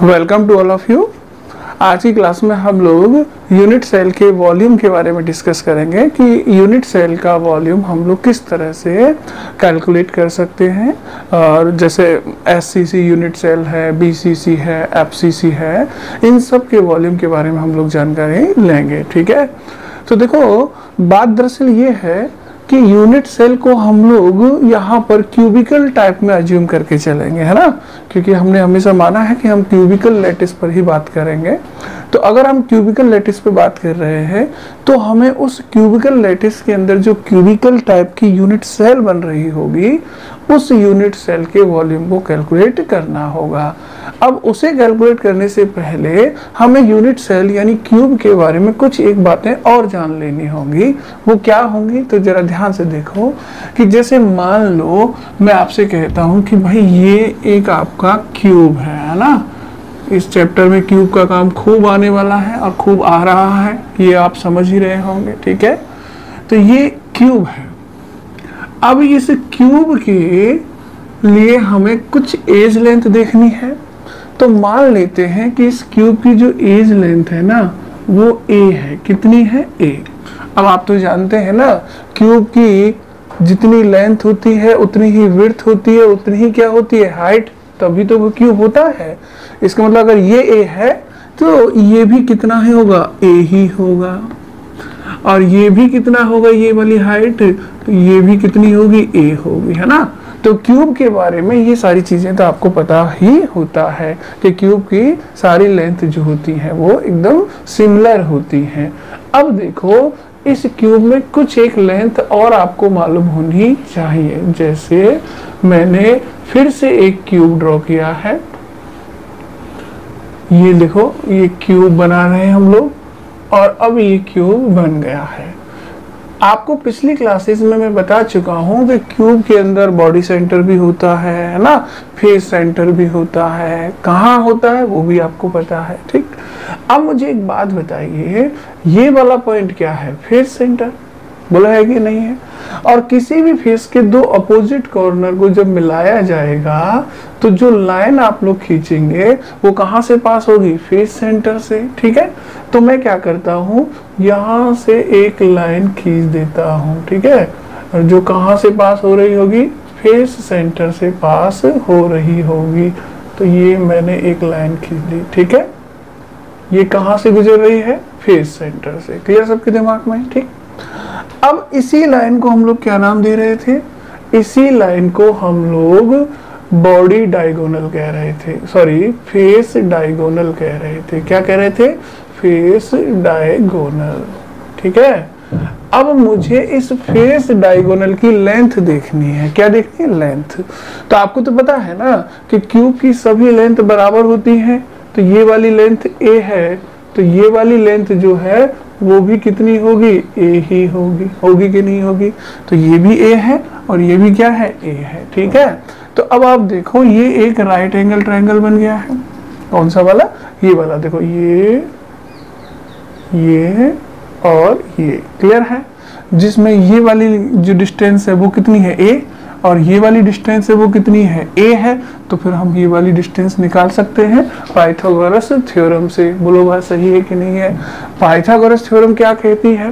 Welcome to all of you. आज की class में हम लोग यूनिट सेल के वॉल्यूम के बारे में डिस्कस करेंगे कि यूनिट सेल का वॉल्यूम हम लोग किस तरह से कैलकुलेट कर सकते हैं। और जैसे एससीसी यूनिट सेल है, बीसीसी है, एफसीसी है, इन सब के वॉल्यूम के बारे में हम लोग जानकारी लेंगे। ठीक है, तो देखो बात दरअसल ये है कि यूनिट सेल को हम लोग यहाँ पर क्यूबिकल टाइप में अज्यूम करके चलेंगे, है ना, क्योंकि हमने हमेशा माना है कि हम क्यूबिकल लैटिस पर ही बात करेंगे। तो अगर हम क्यूबिकल लैटिस पे बात कर रहे हैं तो हमें उस क्यूबिकल लैटिस के अंदर जो क्यूबिकल टाइप की यूनिट सेल बन रही होगी उस यूनिट सेल के वॉल्यूम को कैलकुलेट करना होगा। अब उसे कैलकुलेट करने से पहले हमें यूनिट सेल यानी क्यूब के बारे में कुछ एक बातें और जान लेनी होंगी। वो क्या होंगी तो जरा ध्यान से देखो कि जैसे मान लो मैं आपसे कहता हूं कि भाई ये एक आपका क्यूब है ना। इस चैप्टर में क्यूब का काम खूब आने वाला है और खूब आ रहा है, ये आप समझ ही रहे होंगे। ठीक है, तो ये क्यूब है। अब इस क्यूब के लिए हमें कुछ एज लेंथ देखनी है। तो मान लेते हैं कि इस क्यूब की जो एज लेंथ है ना वो a है। कितनी है? a। अब आप तो जानते हैं ना क्यूब की जितनी लेंथ होती है उतनी ही विड्थ होती है, उतनी ही क्या होती है? हाइट। तभी तो वो क्यूब होता है। इसका मतलब अगर ये a है तो ये भी कितना ही होगा? a ही होगा। और ये भी कितना होगा? ये वाली हाइट, तो ये भी कितनी होगी? a होगी, है ना। तो क्यूब के बारे में ये सारी चीजें तो आपको पता ही होता है कि क्यूब की सारी लेंथ जो होती है वो एकदम सिमिलर होती हैं। अब देखो इस क्यूब में कुछ एक लेंथ और आपको मालूम होनी चाहिए। जैसे मैंने फिर से एक क्यूब ड्रॉ किया है। ये देखो ये क्यूब बना रहे हैं हम लोग और अब ये क्यूब बन गया है। आपको पिछली क्लासेस में मैं बता चुका हूं कि क्यूब के अंदर बॉडी सेंटर भी होता है ना, फेस सेंटर भी होता है। कहाँ होता है वो भी आपको पता है। ठीक, अब मुझे एक बात बताइए, ये वाला पॉइंट क्या है? Face centre. बोला है कि नहीं है? और किसी भी फेस के दो अपोजिट कॉर्नर को जब मिलाया जाएगा तो जो लाइन आप लोग खींचेंगे वो कहां से पास होगी? फेस सेंटर से। ठीक है, तो मैं क्या करता हूं, यहां से एक लाइन खींच देता हूं। ठीक है, और जो कहां से पास हो रही होगी? फेस सेंटर से पास हो रही होगी। तो ये मैंने एक लाइन खींच दी। ठीक है, ये कहां से गुजर रही है? फेस सेंटर से। क्लियर सबके दिमाग में? ठीक, अब इसी लाइन को हम लोग क्या नाम दे रहे थे? इसी लाइन को हम लोग बॉडी डायगोनल कह रहे थे, सॉरी फेस डायगोनल कह रहे थे। क्या कह रहे थे? Face diagonal. ठीक है, अब मुझे इस फेस डायगोनल की लेंथ देखनी है। क्या देखनी है? लेंथ। तो आपको तो पता है ना कि क्यूब की सभी लेंथ बराबर होती हैं। तो ये वाली लेंथ a है तो ये वाली लेंथ जो है वो भी कितनी होगी? a ही होगी। होगी कि नहीं होगी? तो ये भी a है और ये भी क्या है? a है। ठीक है, तो अब आप देखो ये एक राइट एंगल ट्रायंगल बन गया है। कौन सा वाला? ये वाला। देखो ये और ये क्लियर है, जिसमें ये वाली जो डिस्टेंस है वो कितनी है? a और ये वाली डिस्टेंस है वो कितनी है? a है। तो फिर हम ये वाली डिस्टेंस निकाल सकते हैं पाइथागोरस थ्योरम से। बोलो बात सही है कि नहीं है? पाइथागोरस थ्योरम क्या कहती है?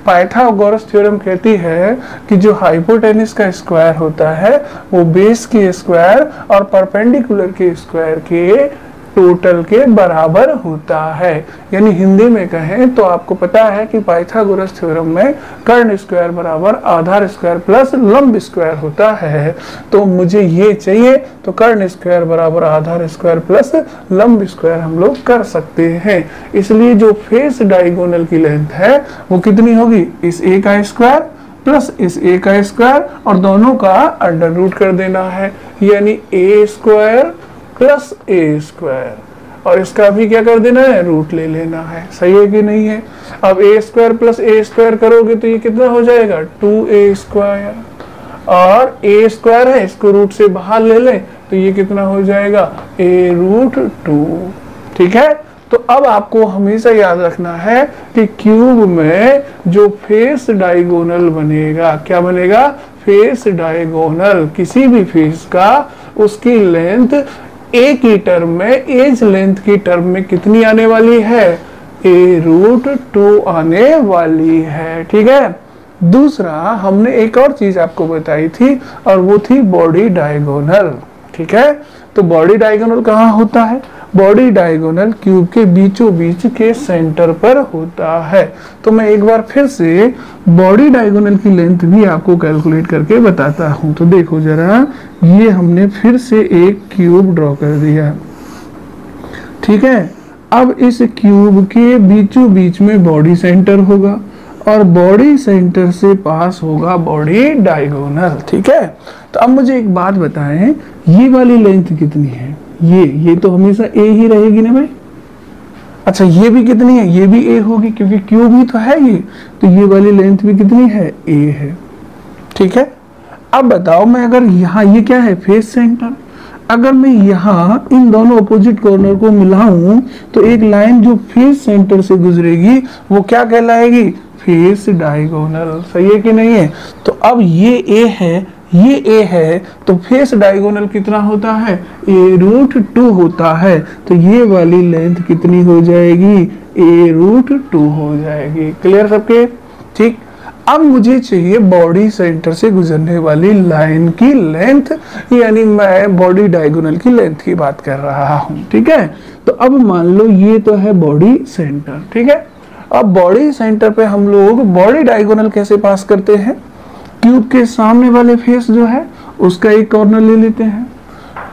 पाइथागोरस थ्योरम कहती है कि जो हाइपोटेनस का स्क्वायर होता है वो बेस के स्क्वायर और परपेंडिकुलर के स्क्वायर के टोटल के बराबर होता है। यानी हिंदी में कहें तो आपको पता है कि पाइथागोरस थ्योरम में कर्ण स्क्वायर बराबर आधार स्क्वायर प्लस लंब स्क्वायर होता है। तो मुझे ये चाहिए तो कर्ण स्क्वायर बराबर आधार स्क्वायर प्लस लंब स्क्वायर हम लोग कर सकते हैं। इसलिए जो फेस डायगोनल की लेंथ है वो कितनी होगी? इस a का स्क्वायर प्लस इस a का स्क्वायर और दोनों का अंडर रूट कर देना है, यानी a square plus a square और इसका भी क्या कर देना है? रूट ले लेना है। सही है कि नहीं है? अब a square plus a square करोगे तो ये कितना हो जाएगा? 2a स्क्वायर और a स्क्वायर है इसको रूट से बाहर ले लें तो ये कितना हो जाएगा? a root 2। ठीक है, तो अब आपको हमेशा याद रखना है कि क्यूब में जो फेस डायगोनल बनेगा, क्या बनेगा? Face diagonal. किसी भी फेस का उसकी लेंथ ए की टर्म में, एज लेंथ की टर्म में कितनी आने वाली है? a√2 आने वाली है। ठीक है। दूसरा हमने एक और चीज आपको बताई थी और वो थी बॉडी डायगोनल। ठीक है। तो बॉडी डायगोनल कहाँ होता है? बॉडी डायगोनल क्यूब के बीचों बीच के सेंटर पर होता है। तो मैं एक बार फिर से बॉडी डायगोनल की लेंथ भी आपको कैलकुलेट करके बताता हूं। तो देखो जरा, ये हमने फिर से एक क्यूब ड्रॉ कर दिया। ठीक है। अब इस क्यूब के बीचों बीच में बॉडी सेंटर होगा और बॉडी सेंटर से पास होगा बॉडी डायगोनल। ठीक है। तो अब मुझे एक बात बताएं, ये वाली लेंथ कितनी है? ये तो हमेशा ए ही रहेगी ना भाई। अच्छा, ये भी कितनी है? ये भी ए होगी क्योंकि क्यूब ही तो है ये। तो ये वाली लेंथ भी कितनी है? ए है। ठीक है। अब बताओ, मैं अगर यहाँ, ये क्या है? Face centre. अगर मैं यहाँ इन दोनों अपोजिट कॉर्नर को मिलाऊं तो एक लाइन जो फेस सेंटर से गुजरेगी वो क्या कहलाएगी? Face diagonal. सही है कि नहीं है? तो अब ये ए है, ये ए है, तो फेस डायगोनल कितना होता है? a√2 होता है। तो ये वाली लेंथ कितनी हो जाएगी? a√2 हो जाएगी। क्लियर सबके? ठीक। अब मुझे चाहिए बॉडी सेंटर से गुजरने वाली लाइन की लेंथ, यानी मैं बॉडी डायगोनल की लेंथ की बात कर रहा हूं। ठीक है। तो अब मान लो ये तो है बॉडी सेंटर। ठीक है। अब बॉडी सेंटर पे हम लोग बॉडी डायगोनल कैसे पास करते हैं? क्यूब के सामने वाले फेस जो है उसका एक कॉर्नर ले लेते हैं,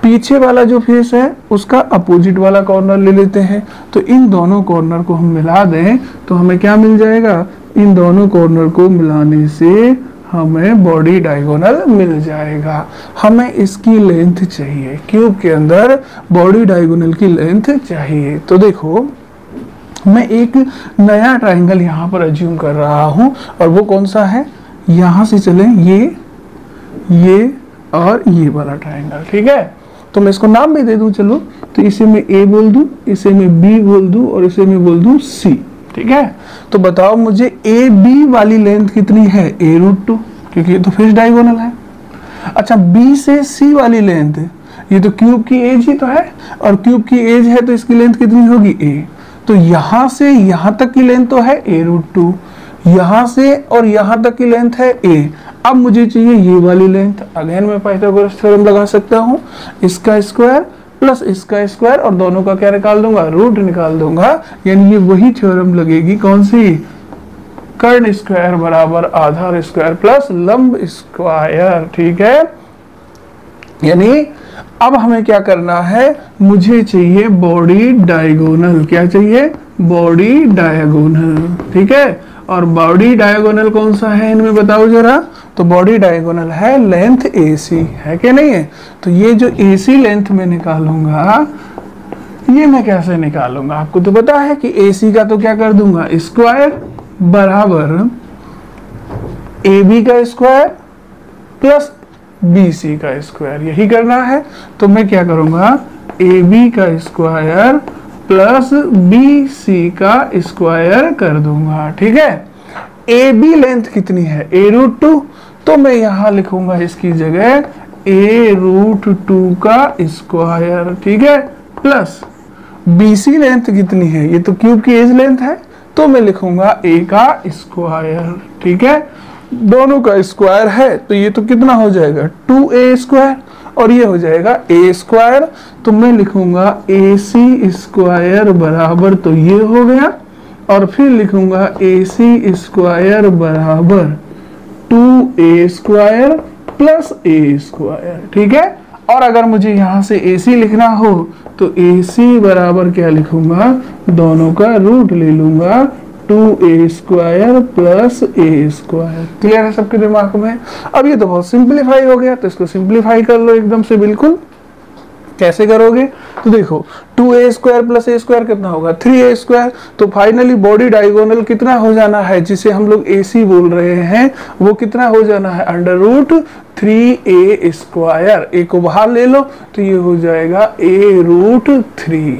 पीछे वाला जो फेस है उसका अपोजिट वाला कॉर्नर ले लेते हैं। तो इन दोनों कॉर्नर को हम मिला दें तो हमें क्या मिल जाएगा? इन दोनों कॉर्नर को मिलाने से हमें बॉडी डायगोनल मिल जाएगा। हमें इसकी लेंथ चाहिए, क्यूब के अंदर बॉडी डायगोनल की लेंथ चाहिए। तो देखो, मैं एक नया ट्राइंगल यहाँ पर अज्यूम कर रहा हूँ और वो कौन सा है? यहां से चले ये और ये वाला ट्राइंगल। ठीक है। तो मैं इसको नाम भी दे दूं, चलो। तो इसे मैं ए बोल दूं, इसे मैं बी बोल दूं और इसे मैं बोल दूं सी। ठीक है। तो बताओ मुझे ए बी वाली लेंथ कितनी है? a√2, क्योंकि ये तो फेस डायगोनल है। अच्छा, बी से सी वाली लेंथ, ये तो क्यूब की एज ही तो है और क्यूब की एज है तो इसकी लेंथ कितनी होगी? ए। तो यहां से यहां तक की लेंथ तो है a√2, यहां से और यहां तक की लेंथ है a। अब मुझे चाहिए ये वाली लेंथ। अगेन मैं पाइथागोरस थ्योरम लगा सकता हूं, इसका स्क्वायर प्लस इसका स्क्वायर और दोनों का क्या निकाल दूंगा? रूट निकाल दूंगा। यानी ये वही थ्योरम लगेगी, कौन सी? कर्ण स्क्वायर बराबर आधार स्क्वायर प्लस लंब स्क्वायर। ठीक है। यानी अब हमें क्या करना है? मुझे चाहिए बॉडी डायगोनल। क्या चाहिए? Body diagonal. ठीक है। और बॉडी डायगोनल कौन सा है इनमें बताओ जरा? तो बॉडी डायगोनल है लेंथ AC, है कि नहीं है? तो ये जो AC लेंथ में निकालूंगा, ये मैं कैसे निकालूंगा? आपको तो पता है कि AC का तो क्या कर दूंगा? स्क्वायर बराबर AB का स्क्वायर प्लस BC का स्क्वायर, यही करना है। तो मैं क्या करूंगा? AB का स्क्वायर प्लस BC का स्क्वायर कर दूंगा। ठीक है। AB लेंथ कितनी है? a√2। तो मैं यहां लिखूंगा इसकी जगह a√2 का स्क्वायर। ठीक है। प्लस BC लेंथ कितनी है? ये तो क्यूब की एज लेंथ है, तो मैं लिखूंगा a का स्क्वायर। ठीक है। दोनों का स्क्वायर है तो ये तो कितना हो जाएगा? 2a स्क्वायर और ये हो जाएगा a स्क्वायर। तो मैं लिखूंगा AC स्क्वायर बराबर, तो ये हो गया, और फिर लिखूंगा AC स्क्वायर बराबर 2a square plus a square. ठीक है। और अगर मुझे यहां से AC लिखना हो तो AC बराबर क्या लिखूंगा? दोनों का रूट ले लूंगा, 2a square plus a square. Clear है सबके दिमाग में? अब ये तो बहुत सिंप्लीफाई हो गया, तो इसको सिंप्लीफाई कर लो एकदम से। बिल्कुल। कैसे करोगे? तो देखो, 2a square plus a square कितना होगा? 3a square. तो फाइनली बॉडी डायगोनल कितना हो जाना है, जिसे हम लोग AC बोल रहे हैं, वो कितना हो जाना है? √3a square. a को बाहर ले लो तो ये हो जाएगा a√3।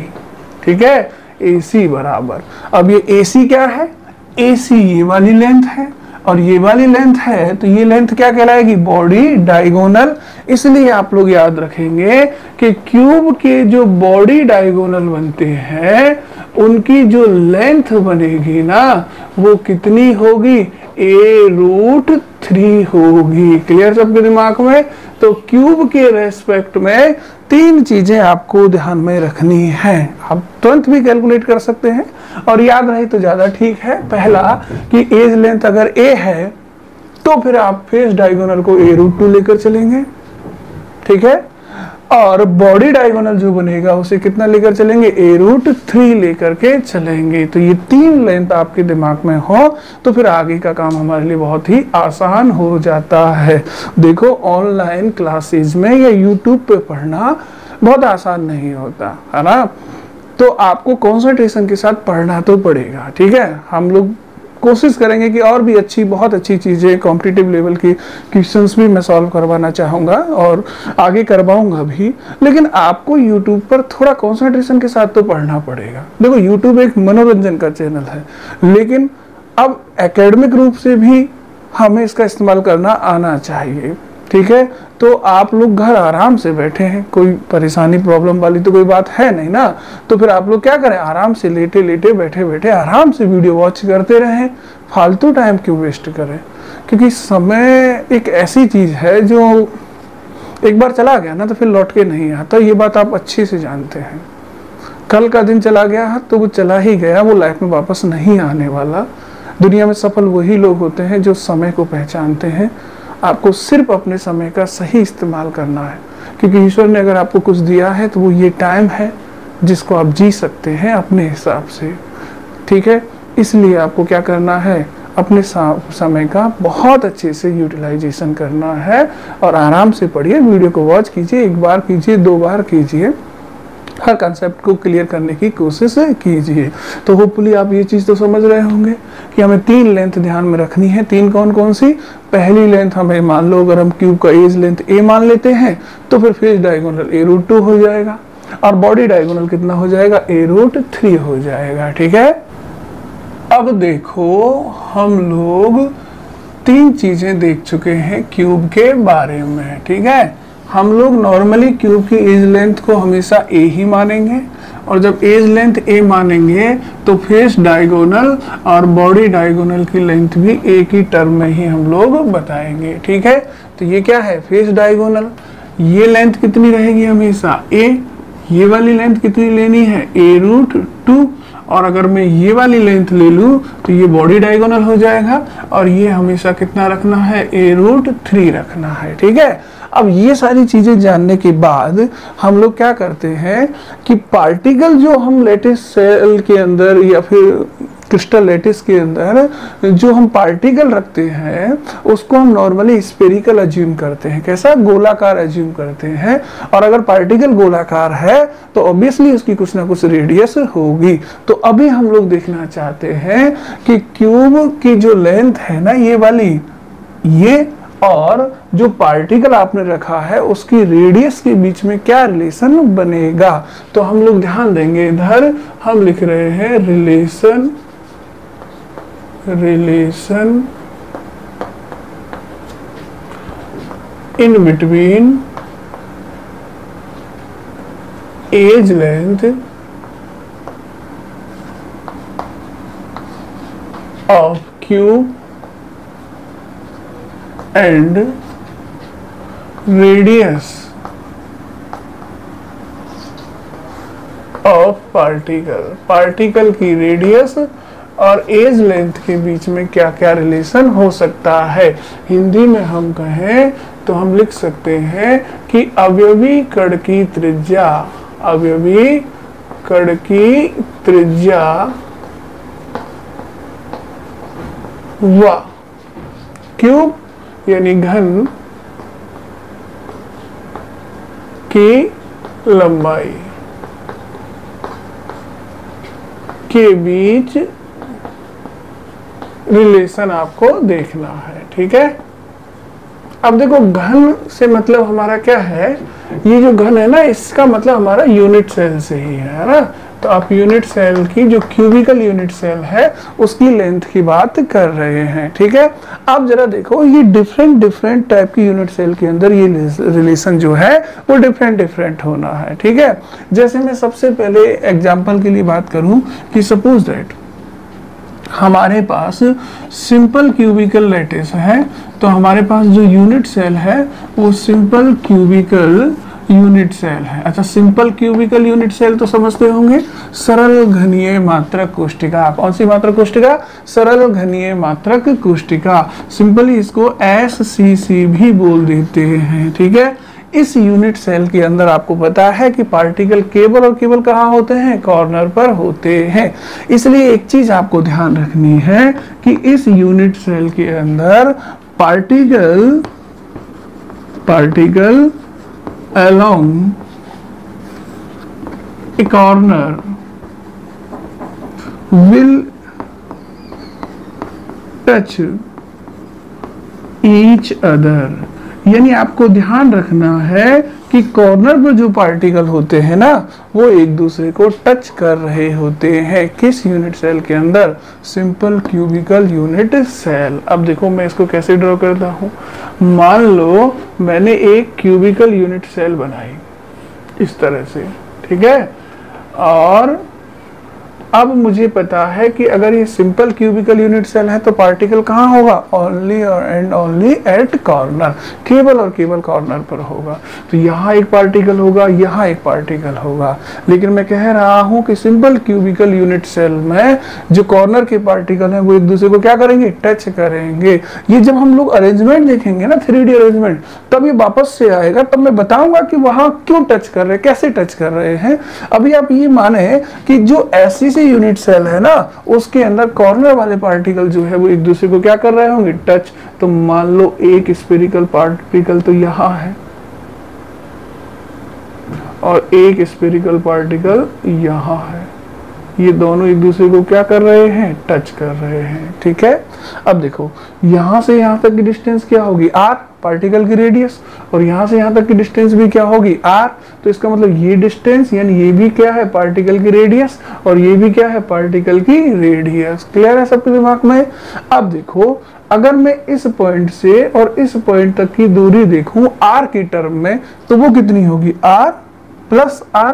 ठीक है। AC बराबर, अब ये AC क्या है? AC ये वाली लेंथ है और ये वाली लेंथ है, तो ये लेंथ क्या कहलाएगी? Body diagonal. इसलिए आप लोग याद रखेंगे कि क्यूब के जो बॉडी डायगोनल बनते हैं उनकी जो लेंथ बनेगी ना वो कितनी होगी? a√3 होगी। क्लियर सबके दिमाग में? तो क्यूब के रेस्पेक्ट में 3 चीजें आपको ध्यान में रखनी है। आप तुरंत भी कैलकुलेट कर सकते हैं और याद रहे तो ज्यादा ठीक है। पहला कि एज लेंथ अगर a है तो फिर आप फेस डायगोनल को a√2 लेकर चलेंगे, ठीक है। और बॉडी डायगोनल जो बनेगा उसे कितना लेकर चलेंगे? a√3 लेकर के चलेंगे। तो ये 3 लेंथ आपके दिमाग में हो तो फिर आगे का काम हमारे लिए बहुत ही आसान हो जाता है। देखो ऑनलाइन क्लासेस में या यूट्यूब पे पढ़ना बहुत आसान नहीं होता है ना, तो आपको कंसंट्रेशन के साथ पढ़ना तो पड़ेगा, ठीक है। हम लोग कोशिश करेंगे कि और भी अच्छी, बहुत अच्छी चीज़ें कॉम्पिटिटिव लेवल की क्वेश्चंस भी मैं सॉल्व करवाना चाहूँगा और आगे करवाऊँगा भी, लेकिन आपको यूट्यूब पर थोड़ा कंसंट्रेशन के साथ तो पढ़ना पड़ेगा। देखो यूट्यूब एक मनोरंजन का चैनल है, लेकिन अब एकेडमिक रूप से भी हमें इसका इस्तेमाल करना आना चाहिए, ठीक है। तो आप लोग घर आराम से बैठे हैं, कोई परेशानी प्रॉब्लम वाली तो कोई बात है नहीं ना, तो फिर आप लोग क्या करें? आराम से लेटे लेटे बैठे बैठे आराम से वीडियो वॉच करते रहें। फालतू टाइम क्यों वेस्ट करें? क्योंकि समय एक ऐसी चीज है जो एक बार चला गया ना तो फिर लौट के नहीं आता। ये बात आप अच्छे से जानते हैं। कल का दिन चला गया तो वो चला ही गया, वो लाइफ में वापस नहीं आने वाला। दुनिया में सफल वही लोग होते हैं जो समय को पहचानते हैं। आपको सिर्फ अपने समय का सही इस्तेमाल करना है, क्योंकि ईश्वर ने अगर आपको कुछ दिया है तो वो ये टाइम है जिसको आप जी सकते हैं अपने हिसाब से, ठीक है। इसलिए आपको क्या करना है? अपने समय का बहुत अच्छे से यूटिलाइजेशन करना है और आराम से पढ़िए, वीडियो को वॉच कीजिए, 1 बार कीजिए, 2 बार कीजिए, हर कंसेप्ट को क्लियर करने की कोशिश कीजिए। तो होपफुली आप ये चीज़ तो समझ रहे होंगे कि हमें 3 लेंथ ध्यान में रखनी है। 3 कौन कौन सी? पहली लेंथ हमें मान लो अगर हम क्यूब का एज लेंथ a मान लेते हैं तो फिर फेस डायगोनल a√2 हो जाएगा और बॉडी डायगोनल कितना हो जाएगा? a√3 हो जाएगा, ठीक है। अब देखो हम लोग 3 चीजें देख चुके हैं क्यूब के बारे में, ठीक है। हम लोग नॉर्मली क्यूब की एज लेंथ को हमेशा a ही मानेंगे और जब एज लेंथ a मानेंगे तो फेस डायगोनल और बॉडी डायगोनल की लेंथ भी एक ही टर्म में ही हम लोग बताएंगे, ठीक है। तो ये क्या है? Face diagonal. ये लेंथ कितनी रहेगी? हमेशा a। ये वाली लेंथ कितनी लेनी है? a√2। और अगर मैं ये वाली लेंथ ले लूं तो ये बॉडी डायगोनल हो जाएगा और ये हमेशा कितना रखना है? a√3 रखना है, ठीक है। अब ये सारी चीजें जानने के बाद हम लोग क्या करते हैं कि पार्टिकल जो हम लेटिस सेल के अंदर या फिर क्रिस्टल लेटिस के अंदर जो हम पार्टिकल रखते हैं उसको हम नॉर्मली स्फेरिकल अज्यूम करते हैं। कैसा? गोलाकार अज्यूम करते हैं। और अगर पार्टिकल गोलाकार है तो ऑब्वियसली उसकी कुछ ना कुछ रेडियस होगी। तो अभी हम लोग देखना चाहते हैं कि क्यूब की जो लेंथ है ना ये वाली, ये और जो पार्टिकल आपने रखा है उसकी रेडियस के बीच में क्या रिलेशन बनेगा। तो हम लोग ध्यान देंगे, इधर हम लिख रहे हैं relation in between edge length of cube and radius of particle की रेडियस और एज लेंथ के बीच में क्या क्या रिलेशन हो सकता है। हिंदी में हम कहें तो हम लिख सकते हैं कि अवयवी कण की त्रिज्या, अवयवी कण की त्रिज्या व क्यूब यानी घन की लंबाई के बीच रिलेशन आपको देखना है, ठीक है। अब देखो घन से मतलब हमारा क्या है? ये जो घन है ना इसका मतलब हमारा यूनिट सेल से ही है ना। तो आप यूनिट सेल की जो क्यूबिकल यूनिट सेल है उसकी लेंथ की बात कर रहे हैं, ठीक है। अब जरा देखो ये डिफरेंट टाइप की यूनिट सेल के अंदर ये रिलेशन जो है वो डिफरेंट होना है, ठीक है। जैसे मैं सबसे पहले एग्जांपल के लिए बात करूं कि सपोज दैट हमारे पास सिंपल क्यूबिकल लैटिस है, तो हमारे पास जो यूनिट सेल है वो सिंपल क्यूबिकल यूनिट सेल है। अच्छा, सिंपल क्यूबिकल यूनिट सेल तो समझते होंगे, सरल घनीय मात्रक कोष्टिका। कौन सी मात्रक कोष्टिका? सरल घनीय मात्रक कोष्टिका। सिंपली इसको SCC भी बोल देते हैं, ठीक है। इस यूनिट सेल के अंदर आपको पता है कि पार्टिकल केवल और केवल कहाँ होते हैं? कॉर्नर पर होते हैं। इसलिए एक चीज आपको ध्यान रखनी है कि इस यूनिट सेल के अंदर particle along a corner will touch each other। यानी आपको ध्यान रखना है कि कॉर्नर पर जो पार्टिकल होते हैं ना वो एक दूसरे को टच कर रहे होते हैं। किस यूनिट सेल के अंदर? Simple cubical unit cell. अब देखो मैं इसको कैसे ड्रॉ करता हूं। मान लो मैंने एक क्यूबिकल यूनिट सेल बनाई इस तरह से, ठीक है। और अब मुझे पता है कि अगर ये सिंपल क्यूबिकल यूनिट सेल है तो पार्टिकल कहाँ होगा? Only and only at corner, केवल और केवल कॉर्नर पर होगा। तो यहाँ एक पार्टिकल होगा, यहाँ एक पार्टिकल होगा। लेकिन मैं कह रहा हूँ कि सिंपल क्यूबिकल यूनिट सेल में जो कॉर्नर के पार्टिकल हैं वो एक दूसरे को क्या करेंगे? टच करेंगे। ये जब हम लोग अरेंजमेंट देखेंगे ना, 3D अरेंजमेंट, तब ये वापस से आएगा, तब मैं बताऊंगा कि वहां क्यों टच कर रहे हैं, कैसे टच कर रहे हैं। अभी आप ये माने कि जो SCC यूनिट सेल है ना उसके अंदर कॉर्नर वाले पार्टिकल जो है वो एक दूसरे को क्या कर रहे होंगे? टच। तो मान लो एक स्फेरिकल पार्टिकल तो यहां है और एक स्फेरिकल पार्टिकल यहां है। ये दोनों एक दूसरे को क्या कर रहे हैं? टच कर रहे हैं, ठीक है। अब देखो यहां से यहां तक की डिस्टेंस क्या होगी? R, पार्टिकल की रेडियस, और यहां से यहां तक की डिस्टेंस भी क्या होगी? R। तो इसका मतलब ये डिस्टेंस यानी ये भी क्या है? पार्टिकल की रेडियस, और ये भी क्या है? पार्टिकल की रेडियस। क्लियर है सबके दिमाग में? अब देखो अगर मैं इस पॉइंट से और इस पॉइंट तक की दूरी देखूं R की टर्म में तो वो कितनी होगी? R plus R।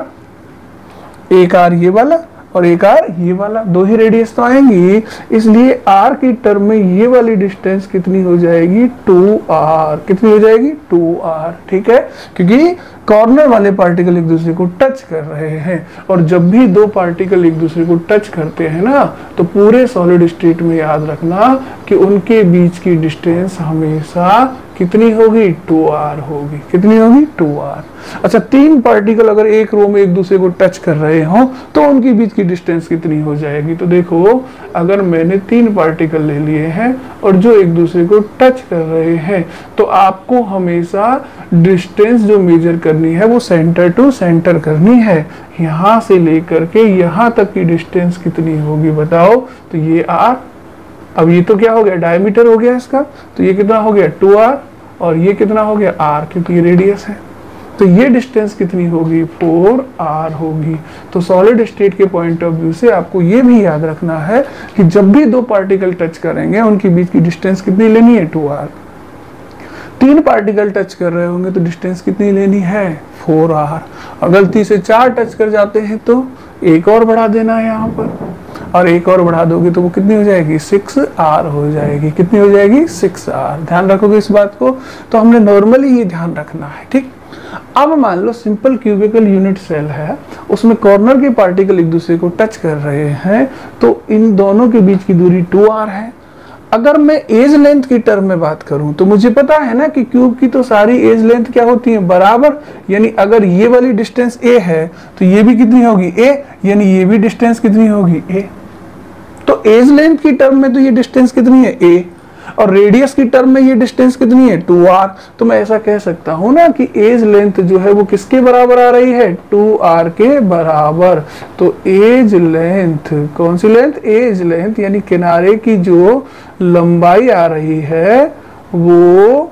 एक R ये वाला और एक R ये वाला, दो ही रेडियस तो आएंगी, इसलिए R की टर्म में ये वाली डिस्टेंस कितनी हो जाएगी? 2R। कितनी हो जाएगी? 2R, ठीक है। क्योंकि कॉर्नर वाले पार्टिकल एक दूसरे को टच कर रहे हैं, और जब भी दो पार्टिकल एक दूसरे को टच करते हैं ना तो पूरे सॉलिड स्टेट में याद रखना कि उनके बीच की डिस्टेंस हमेशा कितनी होगी? 2R होगी। कितनी होगी? 2R। अच्छा, तीन पार्टिकल अगर एक रो में एक दूसरे को टच कर रहे हो तो उनके बीच की डिस्टेंस कितनी हो जाएगी? तो देखो अगर मैंने तीन पार्टिकल ले लिए हैं और जो एक दूसरे को टच कर रहे हैं तो आपको हमेशा डिस्टेंस जो मेजर करनी है वो सेंटर टू सेंटर करनी है। यहां से लेकर के यहां तक की डिस्टेंस कितनी होगी बताओ? तो ये R। अब ये तो क्या हो गया? डायमीटर हो गया इसका, तो ये कितना हो गया? 2R, और ये कितना हो गया? R, क्योंकि ये रेडियस है। तो ये डिस्टेंस कितनी होगी? 4R होगी। तो सॉलिड स्टेट के पॉइंट ऑफ व्यू से आपको ये भी याद रखना है कि जब भी दो पार्टिकल टच करेंगे उनके बीच की डिस्टेंस कितनी लेनी है? 2R। तीन पार्टिकल टच कर रहे होंगे तो डिस्टेंस कितनी लेनी है? 4R। और गलती से 4 टच कर जाते हैं तो एक और बढ़ा देना है यहाँ पर, और एक और बढ़ा दोगे तो वो कितनी हो जाएगी? 6R हो जाएगी। कितनी हो जाएगी? 6R। ध्यान रखोगे इस बात को? तो हमने नॉर्मली ये ध्यान रखना है, ठीक। अब मान लो सिंपल क्यूबिकल यूनिट सेल है, उसमें कॉर्नर के पार्टिकल एक दूसरे को टच कर रहे हैं, तो इन दोनों के बीच की दूरी 2R है। अगर मैं एज लेंथ की टर्म में बात करूं तो मुझे पता है ना कि क्यूब की तो सारी एज लेंथ क्या होती है? बराबर। यानी अगर ये वाली डिस्टेंस a है तो ये भी कितनी होगी? a, यानी ये भी डिस्टेंस कितनी होगी? a। तो एज लेंथ की टर्म में तो ये डिस्टेंस कितनी है? a, और रेडियस की टर्म में ये डिस्टेंस कितनी है? 2R। तो मैं ऐसा कह सकता हूं ना कि एज लेंथ जो है वो किसके बराबर आ रही है? 2R के बराबर। तो एज लेंथ, कौन सी लेंथ? एज लेंथ, यानी किनारे की जो लंबाई आ रही है वो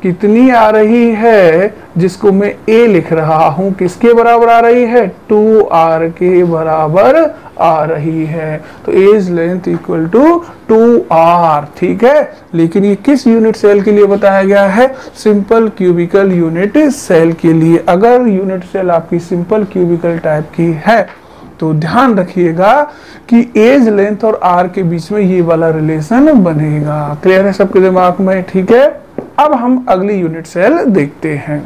कितनी आ रही है, जिसको मैं a लिख रहा हूं, किसके बराबर आ रही है, 2r के बराबर आ रही है। तो as length equal to 2r, ठीक है। लेकिन ये किस यूनिट सेल के लिए बताया गया है, सिंपल क्यूबिकल यूनिट सेल के लिए। अगर यूनिट सेल आपकी सिंपल क्यूबिकल टाइप की है तो ध्यान रखिएगा कि एज लेंथ और आर के बीच में ये वाला रिलेशन बनेगा। क्लियर है सबके दिमाग में, ठीक है। अब हम अगली यूनिट सेल देखते हैं।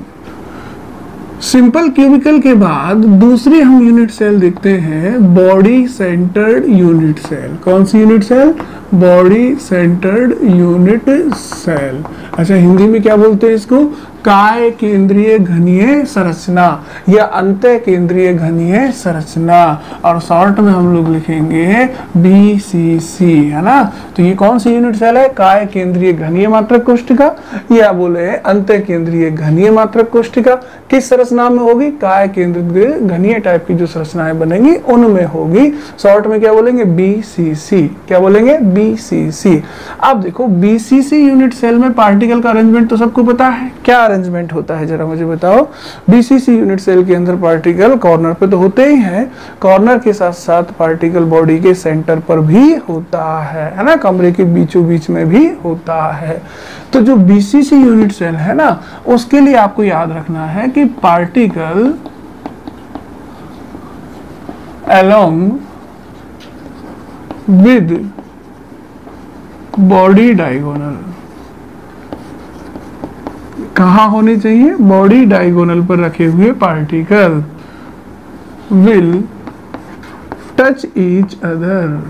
सिंपल क्यूबिकल के बाद दूसरी हम यूनिट सेल देखते हैं, बॉडी सेंटर्ड यूनिट सेल। कौन सी unit cell, body centred unit cell. अच्छा, हिंदी में क्या बोलते हैं इसको, काय केंद्रीय घनीय संरचना या अंतः केंद्रीय घनीय संरचना, और शॉर्ट में हम लोग लिखेंगे BCC, है ना। तो ये कौन सी यूनिट सेल है, काय केंद्रीय घनीय मात्रक कोष्ठिका, या बोले अंतः केंद्रीय घनीय मात्रक कोष्ठिका। किस संरचना में होगी, काय केंद्रीय घनीय टाइप की जो संरचनाएं बनेंगी उनमें होगी। शॉर्ट में क्या बोलेंगे, BCC। क्या बोलेंगे, BCC। अब देखो BCC यूनिट सेल में पार्टिकल का अरेंजमेंट तो सबको पता है, क्या अरेंजमेंट होता है जरा मुझे बताओ। BCC यूनिट सेल के अंदर पार्टिकल कॉर्नर पे तो होते ही हैं, कॉर्नर के साथ साथ पार्टिकल बॉडी के सेंटर पर भी होता है ना, कमरे के बीचों बीच में भी होता है। तो जो BCC यूनिट सेल है ना, उसके लिए आपको याद रखना है कि particle along with body diagonal कहाँ होनी चाहिए, बॉडी डायगोनल पर रखे हुए particle will touch each other,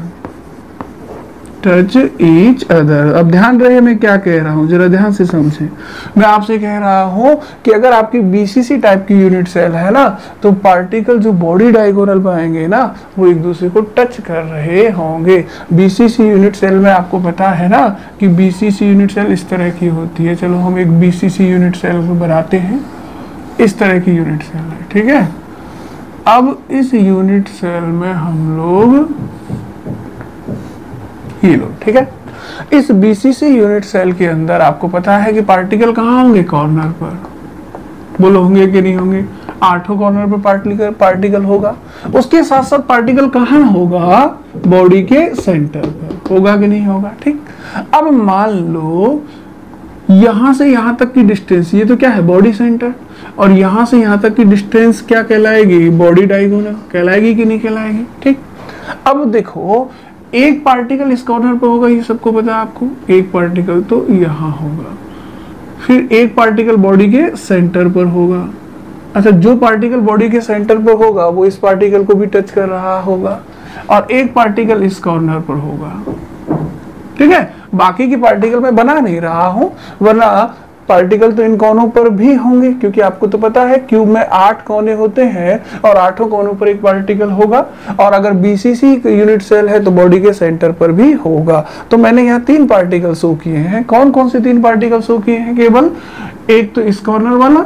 touch each other. अब ध्यान रहे मैं क्या कह रहा हूं, जरा ध्यान से समझें। मैं आपसे कह रहा हूं कि अगर आपकी BCC टाइप की यूनिट सेल है ना, तो पार्टिकल जो बॉडी डायगोनल पर आएंगे ना, वो एक दूसरे को टच कर रहे होंगे। BCC यूनिट सेल में आपको पता है ना कि BCC यूनिट सेल इस तरह की होती है। चलो हम एक BCC यूनिट सेल को बनाते हैं, इस तरह की यूनिट सेल है, ठीक है। अब इस यूनिट सेल में हम लोग ये लो, ठीक है। इस BCC यूनिट सेल के अंदर आपको पता है कि पार्टिकल कहाँ होंगे, कॉर्नर पर। बोलो होंगे कि नहीं होंगे, 8 कॉर्नर पर पार्टिकल होगा। उसके साथ साथ पार्टिकल कहाँ होगा, बॉडी के सेंटर पर होगा कि नहीं होगा, ठीक। अब मान लो यहां से यहां तक की डिस्टेंस, ये तो क्या है, बॉडी सेंटर, और यहां से यहां तक की डिस्टेंस क्या कहलाएगी, बॉडी डायगोनल कहलाएगी कि नहीं कहलाएगी, ठीक। अब देखो एक पार्टिकल इस कॉर्नर पर होगा, ये सबको पता है आपको, एक पार्टिकल तो यहाँ होगा, फिर एक पार्टिकल बॉडी के सेंटर पर होगा। अच्छा, जो पार्टिकल बॉडी के सेंटर पर होगा वो इस पार्टिकल को भी टच कर रहा होगा, और एक पार्टिकल इस कॉर्नर पर होगा, ठीक है। बाकी की पार्टिकल मैं बना नहीं रहा हूं, वरना पार्टिकल तो इन कोनों पर भी होंगे, क्योंकि आपको तो पता है क्यूब में 8 कोने होते हैं और 8 कोनों पर एक पार्टिकल होगा। और अगर BCC यूनिट सेल है तो बॉडी के सेंटर पर भी होगा। तो मैंने यहाँ 3 पार्टिकल शो किए हैं। कौन कौन से 3 पार्टिकल शो किए हैं, केवल एक तो इस कॉर्नर वाला,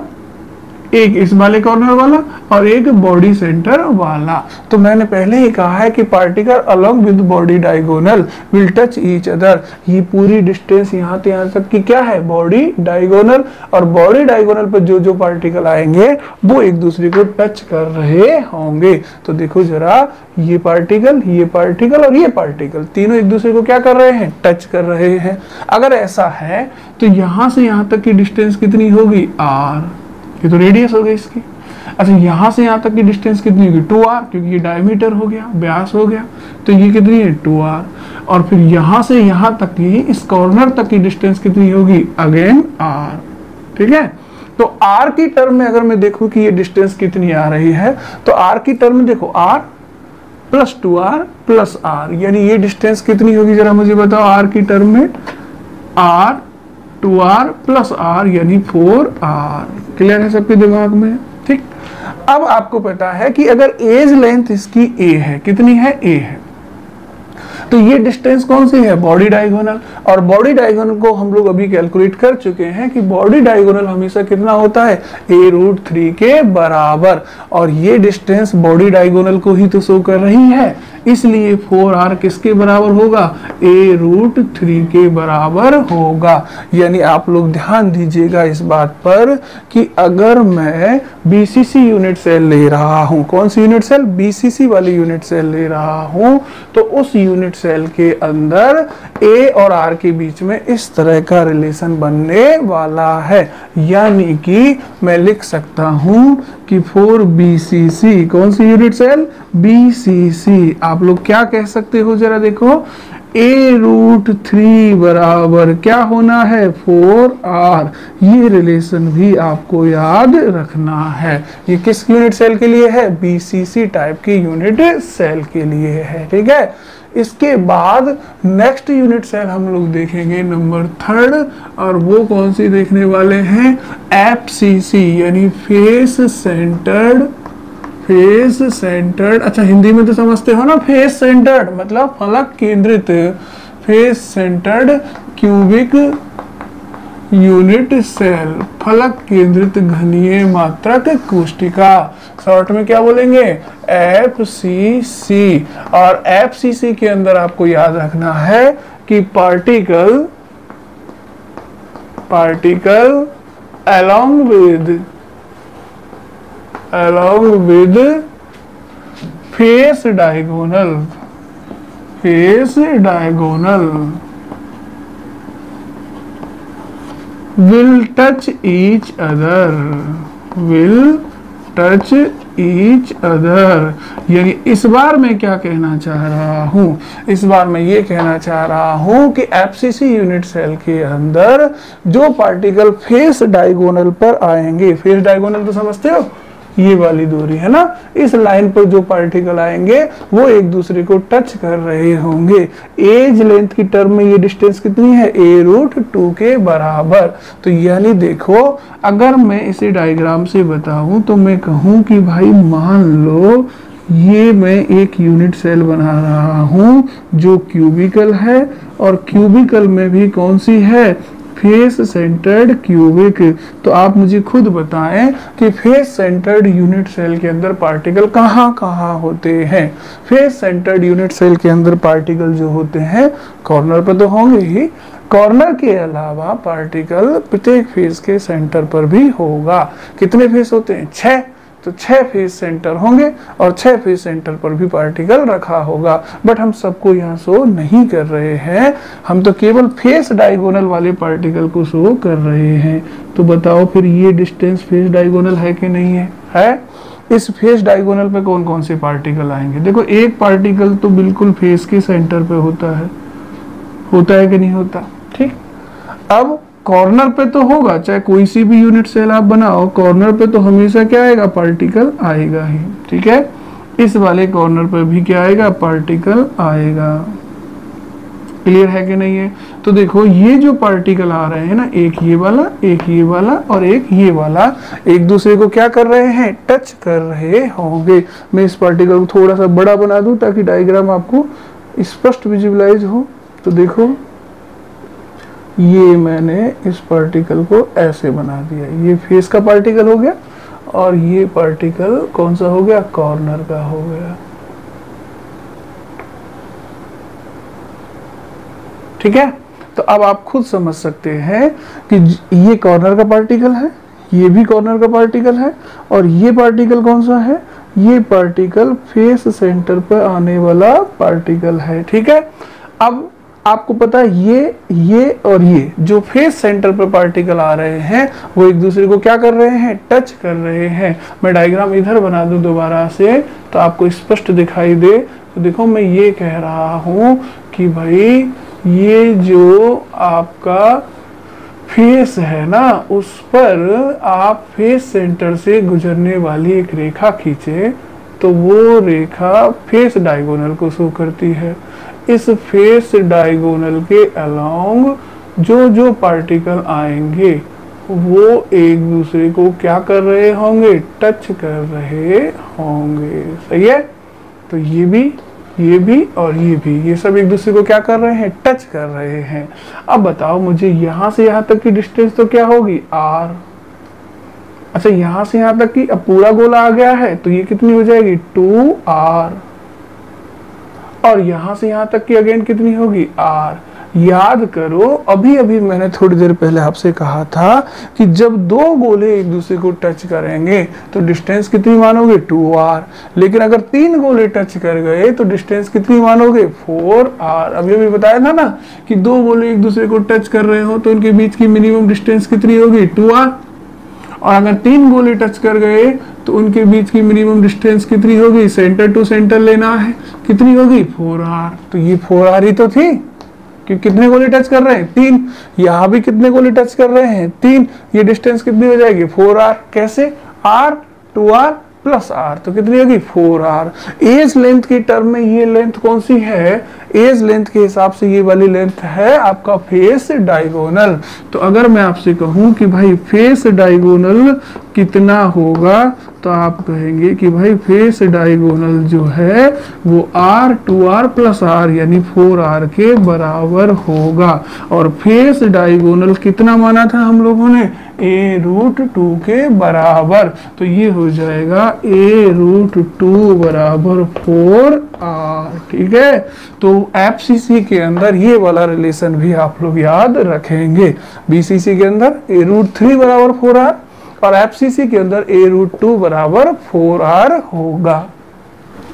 एक इस वाले कॉर्नर वाला, और एक बॉडी सेंटर वाला। तो मैंने पहले ही कहा है कि particle along with body diagonal will touch each other. ये पूरी डिस्टेंस यहाँ से यहाँ तक की क्या है, बॉडी डायगोनल, और बॉडी डायगोनल पर जो जो पार्टिकल आएंगे वो एक दूसरे को टच कर रहे होंगे। तो देखो जरा, ये पार्टिकल और ये पार्टिकल तीनों एक दूसरे को क्या कर रहे हैं, टच कर रहे हैं। अगर ऐसा है तो यहाँ से यहाँ तक की डिस्टेंस कितनी होगी, r, ये तो रेडियस हो गई इसकी। अच्छा, यहाँ से यहाँ तक की डिस्टेंस कितनी होगी, 2r, क्योंकि ये डायमीटर हो गया, व्यास हो गया, तो ये कितनी है, 2r। और फिर यहाँ से यहाँ तक की, इस कॉर्नर तक की डिस्टेंस कितनी होगी, अगेन r, ठीक है। तो r की टर्म में अगर मैं देखूं कि ये डिस्टेंस कितनी आ रही है, तो r की टर्म में देखो r plus 2r plus r, यानी ये डिस्टेंस कितनी होगी, जरा मुझे बताओ। r की टर्म में r 2r प्लस r यानी 4r। क्लियर है सबके दिमाग में, ठीक। अब आपको पता है कि अगर एज लेंथ इसकी a है, कितनी है, a है, तो ये डिस्टेंस कौन सी है, बॉडी डायगोनल। और बॉडी डायगोनल को हम लोग अभी कैलकुलेट कर चुके हैं कि बॉडी डायगोनल हमेशा कितना होता है, a√3 के बराबर। और ये डिस्टेंस बॉडी डायगोनल को ही तो शो कर रही है, इसलिए 4r किसके बराबर होगा, a√3 के बराबर होगा। यानी आप लोग ध्यान दीजिएगा इस बात पर कि अगर मैं BCC यूनिट सेल ले रहा हूं, कौन सी यूनिट सेल, BCC वाली यूनिट सेल ले रहा हूं, तो उस यूनिट सेल के अंदर A और R के बीच में इस तरह का रिलेशन बनने वाला है। यानी कि मैं लिख सकता हूं कि 4BCC, कौन सी यूनिट सेल, BCC। आप लोग क्या कह सकते हो, जरा देखो, a√3 बराबर क्या होना है, 4r। ये रिलेशन भी आपको याद रखना है। ये किस यूनिट सेल के लिए है, BCC टाइप की यूनिट सेल के लिए है, ठीक है। इसके बाद नेक्स्ट यूनिट सेल हम लोग देखेंगे नंबर 3, और वो कौन सी देखने वाले हैं, FCC, यानी फेस सेंटर्ड। अच्छा, हिंदी में तो समझते हो ना, फेस सेंटर्ड मतलब फलक केंद्रित, face centred cubic unit cell, फलक केंद्रित घनीय मात्रक कोशिका, शॉर्ट में क्या बोलेंगे, FCC। और FCC के अंदर आपको याद रखना है कि particle along with face diagonal will touch each other। यानी इस बार मैं क्या कहना चाह रहा हूं, इस बार मैं ये कहना चाह रहा हूं कि FCC यूनिट सेल के अंदर जो पार्टिकल फेस डायगोनल पर आएंगे, फेस डायगोनल तो समझते हो, ये वाली दूरी है ना, इस लाइन पर जो पार्टिकल आएंगे वो एक दूसरे को टच कर रहे होंगे। एज लेंथ की टर्म में ये डिस्टेंस कितनी है, a√2 के बराबर। तो यानी देखो, अगर मैं इसे डायग्राम से बताऊं तो मैं कहूं कि भाई मान लो ये मैं एक यूनिट सेल बना रहा हूं जो क्यूबिकल है, और क्यूबिकल में भी कौन सी है, फेस सेंटर्ड क्यूबिक। तो आप मुझे खुद बताएं कि फेस सेंटर्ड यूनिट सेल के अंदर पार्टिकल कहाँ कहाँ होते हैं। फेस सेंटर्ड यूनिट सेल के अंदर पार्टिकल जो होते हैं कॉर्नर पर तो होंगे ही, कॉर्नर के अलावा पार्टिकल प्रत्येक फेस के सेंटर पर भी होगा। कितने फेस होते हैं, 6, तो 6 फेस सेंटर होंगे और 6 फेस सेंटर पर भी पार्टिकल रखा होगा। बट हम सबको यहाँ शो नहीं कर रहे हैं, हम तो केवल फेस डायगोनल वाले पार्टिकल को शो कर रहे हैं। तो बताओ फिर ये डिस्टेंस फेस डायगोनल है कि नहीं है? इस फेस डायगोनल पे कौन कौन से पार्टिकल आएंगे? देखो, एक पार्टिकल तो बिल्कुल फेस के सेंटर पे होता है कि नहीं होता, ठीक। अब कॉर्नर पे तो होगा, चाहे कोई सी भी यूनिट सेल आप बनाओ, कॉर्नर पे तो हमेशा क्या आएगा, पार्टिकल आएगा ही, ठीक है। इस वाले कॉर्नर पे भी क्या आएगा, पार्टिकल आएगा। क्लियर है कि नहीं है? तो देखो, ये जो पार्टिकल आ रहे हैं ना, एक ये वाला, एक ये वाला और एक ये वाला, एक दूसरे को क्या कर रहे हैं, टच कर रहे होंगे। मैं इस पार्टिकल को थोड़ा सा बड़ा बना दूं ताकि डायग्राम आपको स्पष्ट विजुअलाइज हो। तो देखो, ये मैंने इस पार्टिकल को ऐसे बना दिया, ये फेस का पार्टिकल हो गया और ये पार्टिकल कौन सा हो गया, कॉर्नर का हो गया, ठीक है। तो अब आप खुद समझ सकते हैं कि ये कॉर्नर का पार्टिकल है, ये भी कॉर्नर का पार्टिकल है, और ये पार्टिकल कौन सा है, ये पार्टिकल फेस सेंटर पर आने वाला पार्टिकल है, ठीक है। अब आपको पता है ये और ये जो फेस सेंटर पर पार्टिकल आ रहे हैं वो एक दूसरे को क्या कर रहे हैं, टच कर रहे हैं। मैं डायग्राम इधर बना दूं दोबारा से तो आपको स्पष्ट दिखाई दे। तो देखो, मैं ये कह रहा हूं कि भाई ये जो आपका फेस है ना, उस पर आप फेस सेंटर से गुजरने वाली एक रेखा खींचे तो वो रेखा फेस डायगोनल को शो करती है। इस फेस डायगोनल के अलोंग जो जो पार्टिकल आएंगे वो एक दूसरे को क्या कर रहे होंगे, टच कर रहे होंगे, सही है। तो ये भी ये भी और ये भी, ये सब एक दूसरे को क्या कर रहे हैं, टच कर रहे हैं। अब बताओ मुझे यहां से यहां तक की डिस्टेंस तो क्या होगी, r। अच्छा यहां से यहां तक की, अब पूरा गोला आ गया है तो ये कितनी हो जाएगी, 2r। और यहां से यहां तक की अगेन कितनी होगी, r। याद करो अभी अभी मैंने थोड़ी देर पहले आपसे कहा था कि जब दो गोले एक दूसरे को टच करेंगे तो डिस्टेंस कितनी मानोगे, 2r। लेकिन अगर तीन गोले टच कर गए तो डिस्टेंस कितनी मानोगे, 4r। अभी अभी बताया था ना कि दो गोले एक दूसरे को टच कर रहे हो तो उनके बीच की मिनिमम डिस्टेंस कितनी होगी, 2r। और अगर तीन गोले टच कर गए तो उनके बीच की मिनिमम डिस्टेंस कितनी होगी, सेंटर टू सेंटर लेना है, कितनी होगी, 4r। तो ये 4r ही तो थी कि कितने गोले टच कर रहे हैं, 3। यहां भी कितने गोले टच कर रहे हैं, 3। ये डिस्टेंस कितनी हो जाएगी, 4r। कैसे, r 2r प्लस r, तो कितनी होगी, 4r। एज लेंथ की टर्म में ये लेंथ कौन सी है, एज लेंथ के हिसाब से ये वाली लेंथ है आपका फेस डायगोनल। तो अगर मैं आपसे कहूं कि भाई फेस डायगोनल कितना होगा तो आप कहेंगे कि भाई फेस डायगोनल जो है वो r 2r प्लस r यानी 4r के बराबर होगा। और फेस डायगोनल कितना माना था हम लोगों ने, a√2 के बराबर। तो ये हो जाएगा a√2 बराबर 4r। ठीक है, तो FCC के अंदर ये वाला रिलेशन भी आप लोग याद रखेंगे। BCC के अंदर a√3 बराबर 4r और FCC के अंदर a√2 बराबर 4r होगा।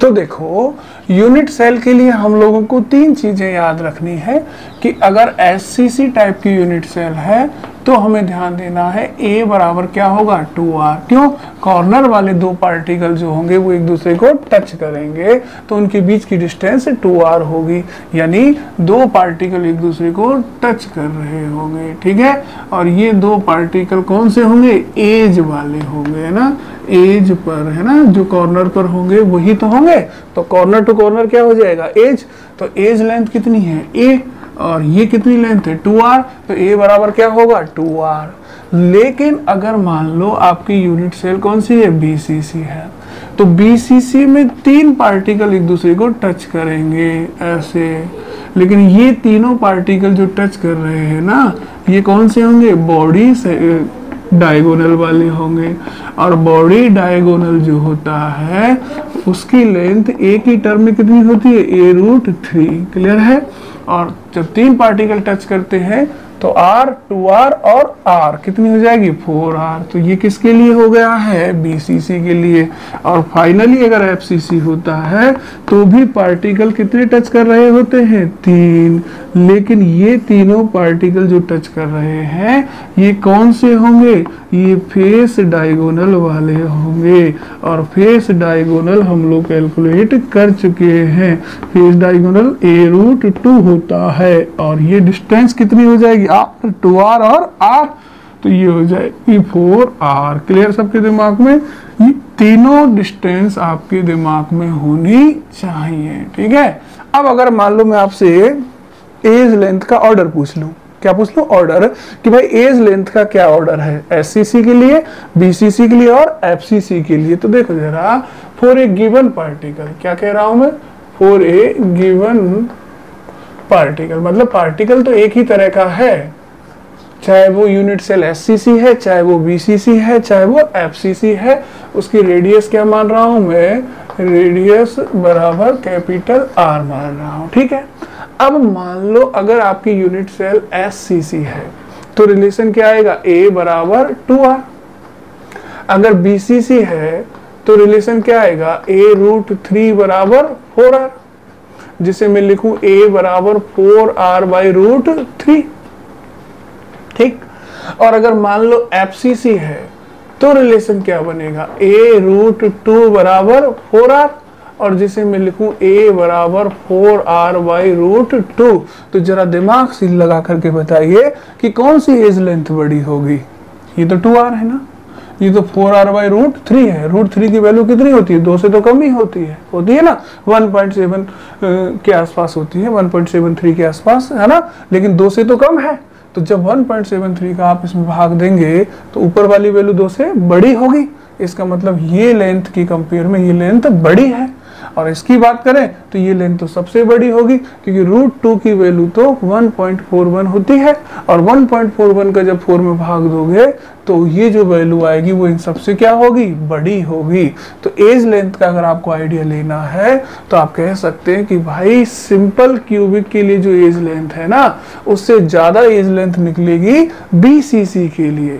तो देखो यूनिट सेल के लिए हम लोगों को तीन चीजें याद रखनी है कि अगर SCC टाइप की यूनिट सेल है तो हमें ध्यान देना है a बराबर क्या होगा, 2r। क्यों, कॉर्नर वाले दो पार्टिकल जो होंगे वो एक दूसरे को टच करेंगे तो उनके बीच की डिस्टेंस 2r होगी, यानी दो पार्टिकल एक दूसरे को टच कर रहे होंगे। ठीक है, और ये दो पार्टिकल कौन से होंगे, एज वाले होंगे, है ना, एज पर, है ना, जो कॉर्नर पर होंगे वही तो होंगे। तो कॉर्नर टू कॉर्नर क्या हो जाएगा, एज। तो एज लेंथ कितनी है, a, और ये कितनी लेंथ है, 2r। तो a बराबर क्या होगा, 2r। लेकिन अगर मान लो आपकी यूनिट सेल कौन सी है, BCC है, तो BCC में तीन पार्टिकल एक दूसरे को टच करेंगे ऐसे। लेकिन ये तीनों पार्टिकल जो टच कर रहे हैं ना, ये कौन से होंगे, बॉडी डायगोनल वाले होंगे। और बॉडी डायगोनल जो होता है उसकी लेंथ एक ही टर्म में कितनी होती है, a√3। क्लियर है। और जब तीन पार्टिकल टच करते हैं तो r 2r और r कितनी हो जाएगी, 4r। तो ये किसके लिए हो गया है, BCC के लिए। और फाइनली अगर FCC होता है तो भी पार्टिकल कितने टच कर रहे होते हैं, 3। लेकिन ये तीनों पार्टिकल जो टच कर रहे हैं ये कौन से होंगे, ये फेस डायगोनल वाले होंगे। और फेस डायगोनल हम लोग कैलकुलेट कर चुके हैं, फेस डायगोनल a√2 होता है। और ये डिस्टेंस कितनी हो जाएगी, r 2r और r, तो ये हो जाएगी 4r। क्लियर सबके दिमाग में, ये तीनों डिस्टेंस आपके दिमाग में होनी चाहिए। ठीक है, अब अगर मान लो मैं आपसे एज लेंथ का ऑर्डर पूछ लूं, क्या पूछ लूं, ऑर्डर, कि भाई एज लेंथ का क्या ऑर्डर है, SCC के लिए, BCC के लिए और FCC के लिए। तो देखो जरा, फॉर ए गिवन पार्टिकल, क्या कह रहा हूं मैं, फॉर ए गिवन पार्टिकल, मतलब पार्टिकल तो एक ही तरह का है, चाहे वो यूनिट सेल SCC है, चाहे वो BCC है, चाहे वो FCC है। उसकी रेडियस क्या मान रहा हूं मैं, रेडियस बराबर कैपिटल R मान रहा हूं। ठीक है, अब मान लो अगर आपकी यूनिट सेल SCC है तो रिलेशन क्या आएगा, a बराबर 2r। अगर BCC है तो रिलेशन क्या आएगा, a√3 बराबर 4r, जिसे मैं लिखूं a बराबर 4r बाई √3। ठीक, और अगर मान लो FCC है तो रिलेशन क्या बनेगा, a√2 बराबर 4r, और जिसे मैं लिखूं a बराबर 4r बाई √2। तो जरा दिमाग से लगा करके बताइए कि कौन सी एज लेंथ बड़ी होगी, ये तो 2r है ना, ये तो 4r बाई √3 है। √3 की वैल्यू कितनी होती है, 2 से तो कम ही होती है ना, 1.7 के आसपास होती है, 1.73 के आसपास, है ना, लेकिन 2 से तो कम है। तो जब 1.73 का आप इसमें भाग देंगे तो ऊपर वाली वैल्यू 2 से बड़ी होगी। इसका मतलब ये लेंथ की कंपेयर में ये लेंथ बड़ी है। और इसकी बात करें तो ये लेंथ तो सबसे बड़ी होगी, क्योंकि √2 की वैल्यू तो 1.41 होती है, और 1.41 का जब 4 में भाग दोगे तो ये जो वैल्यू आएगी वो इन सबसे क्या होगी, बड़ी होगी। तो एज लेंथ का अगर आपको आइडिया लेना है तो आप कह सकते हैं कि भाई सिंपल क्यूबिक के लिए जो एज लेंथ है ना, उससे ज्यादा एज लेंथ निकलेगी BCC के लिए,